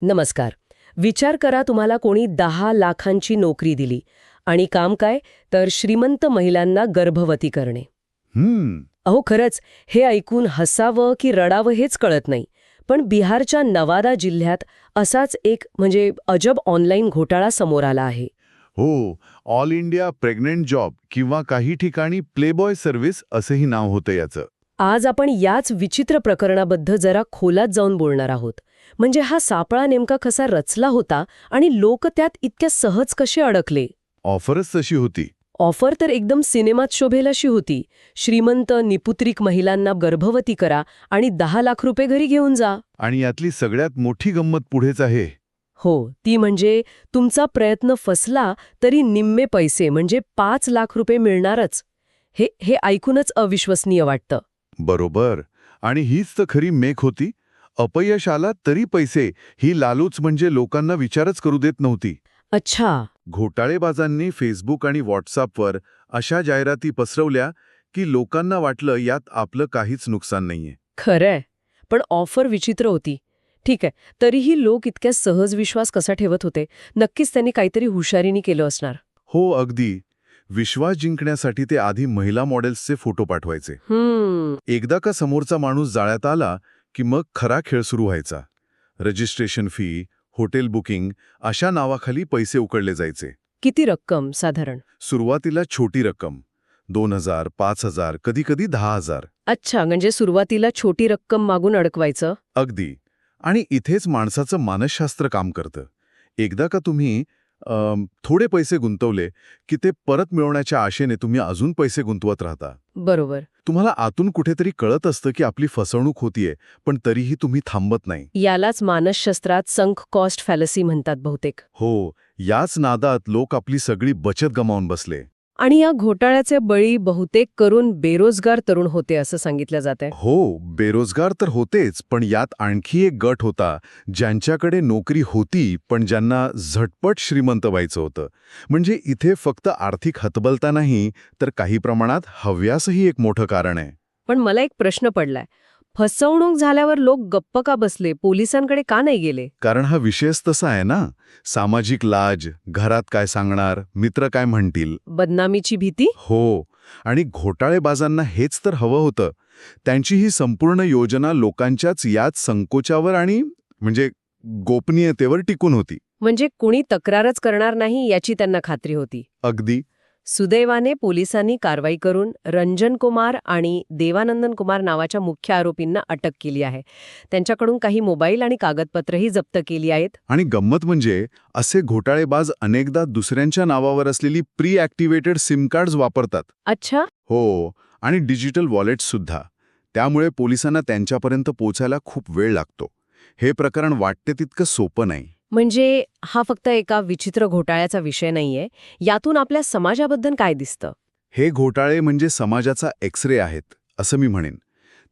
नमस्कार. विचार करा तुम्हाला कोणी 10 लाखांची नोकरी दिली आणि काम काय तर श्रीमंत महिलांना गर्भवती करणे. हम्म. अहो खरंच, हे ऐकून हसावं की रडावं हेच कळत नाही. पण बिहारच्या नवादा जिल्ह्यात असाच एक अजब ऑनलाईन घोटाळा समोर आला आहे. हो, ऑल इंडिया प्रेग्नंट जॉब किंवा काही ठिकाणी प्लेबॉय सर्व्हिस असेही नाव होतं याचं. आज आपण याच विचित्र प्रकरणाबद्दल जरा खोलात जाऊन बोलणार आहोत. हा सापळा नेमका कसा रचला होता आणि लोक त्यात इतक्या सहज कसे अडकले. ऑफरच तशी होती. ऑफर तर एकदम सिनेमात शोभेल अशी होती. श्रीमंत निपुत्रिक महिलांना गर्भवती करा आणि 10 लाख रुपये घरी घेऊन जा. आणि यातली सगळ्यात मोठी गंमत पुढेच आहे. हो, ती तुमचा प्रयत्न फसला तरी निम्मे पैसे 5 लाख रुपये मिळणारच. हे ऐकूनच अविश्वसनीय वाटतं. बरोबर. आणि हीच तर खरी मेख होती. अपयश आला तरी पैसे, ही लालूच लोकांना विचारच करू देत नव्हती. अच्छा. घोटाळेबाजांनी फेसबुक आणि व्हॉट्सअपवर अशा जाहिराती पसरवल्या की लोकांना वाटलं यात आपलं काहीच नुकसान नाहीये. खरंय. पण ऑफर विचित्र होती. ठीक आहे, तरीही लोक इतक्या सहज विश्वास कसा ठेवत होते? नक्कीच त्यांनी काहीतरी हुशारीने केलं असणार. हो, अगदी. विश्वास जिंकण्यासाठी ते आधी महिला मॉडेल्सचे फोटो पाठवायचे. एकदा का समोरचा माणूस जाळ्यात आला की मग खरा खेळ सुरू व्हायचा. रजिस्ट्रेशन फी, हॉटेल बुकिंग अशा नावाखाली पैसे उकळले जायचे. किती रक्कम साधारण? सुरुवातीला छोटी रक्कम, 2,000, 5,000, कधीकधी 10,000. अच्छा, सुरुवातीला छोटी रक्कम मागून अडकवायचं. अगदी. आणि इथेच माणसाचं मानसशास्त्र काम करतं. एकदा का तुम्ही थोडे पैसे गुंतवले की ते परत मिळवण्याच्या आशेने तुम्ही अजून पैसे गुंतवत राहता. बरोबर. तुम्हाला आतून कुठेतरी कळत असतं की आपली फसवणूक होतीये, पण तरीही तुम्ही थांबत नाही. यालाच मानसशास्त्रात संक कॉस्ट फॅलसी म्हणतात बहुतेक. हो, याच नादात लोक आपली सगळी बचत गमावून बसले. आणि या घोटाळ्याचे बळी बहुतेक करून बेरोजगार तरुण होते असं सांगितलं जातंय. हो, बेरोजगार तर होतेच, पण यात आणखी एक गट होता ज्यांच्याकडे नोकरी होती पण ज्यांना झटपट श्रीमंत व्हायचं होतं. इथे फक्त आर्थिक हतबलता नाही तर काही प्रमाणात हव्यासही एक मोठं कारण आहे. पण मला एक प्रश्न पडलाय. फसवणूक झाल्यावर लोक गप्प का बसले? पोलिसांकडे का नाही गेले? कारण हा विषयच तसा आहे ना. सामाजिक लाज, घरात काय सांगणार, मित्र काय म्हणतील, बदनामीची भीती. हो. आणि घोटाळेबाजांना हेच तर हवं होतं. त्यांची ही संपूर्ण योजना लोकांच्याच याच संकोचावर आणि गोपनीयतेवर टिकून होती. कुणी तक्रारच करणार नाही याची त्यांना खात्री होती. अगदी. सुदैवाने पोलिसांनी कारवाई करून रंजन कुमार आणि देवानंदन कुमार नावाच्या मुख्य आरोपींना अटक केली आहे. त्यांच्याकडून काही मोबाईल आणि कागदपत्रही जप्त केली आहेत. आणि गंमत असे घोटाळेबाज अनेकदा दुसऱ्यांच्या नावावर असलेली प्री ॲक्टिव्हेटेड सिम कार्ड्स वापरतात. अच्छा. हो, आणि डिजिटल वॉलेट्स सुद्धा. त्यामुळे पोलिसांना त्यांच्यापर्यंत पोचायला खूप वेळ लागतो. हे प्रकरण वाटते तितकं सोपं नाही. हा फक्त एका विचित्र घोटाळ्याचा विषय नाहीये. यातून आपल्या समाजाबद्दल काय दिसतं? हे घोटाळे समाजाचा एक्सरे आहेत, असं मी म्हणेन.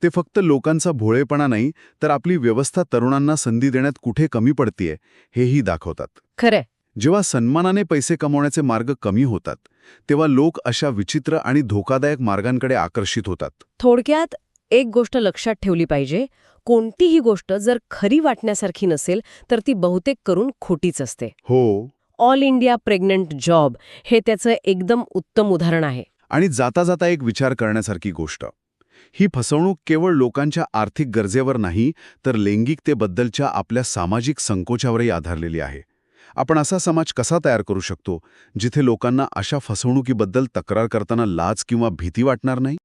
ते फक्त लोकांचा भोळेपणा नाही तर आपली व्यवस्था तरुणांना संधी देण्यात कुठे कमी पडतीये हेही दाखवतात. खरंय. जेव्हा सन्मानाने पैसे कमवण्याचे मार्ग कमी होतात तेव्हा लोक अशा विचित्र आणि धोकादायक मार्गांकडे आकर्षित होतात. थोडक्यात एक गोष्ट लक्षात ठेवली पाहिजे. कोणतीही गोष्ट जर खरी वाटण्यासारखी नसेल तर ती बहुतेक करून खोटीच असते. हो. ऑल इंडिया प्रेग्नंट जॉब हे त्याचं एकदम उत्तम उदाहरण आहे. आणि जाता जाता एक विचार करण्यासारखी गोष्ट. ही फसवणूक केवळ लोकांच्या आर्थिक गरजेवर नाही तर लैंगिकतेबद्दलच्या आपल्या सामाजिक संकोचावरही आधारलेली आहे. आपण असा समाज कसा तयार करू शकतो जिथे लोकांना अशा फसवणुकीबद्दल तक्रार करताना लाज किंवा भीती वाटणार नाही?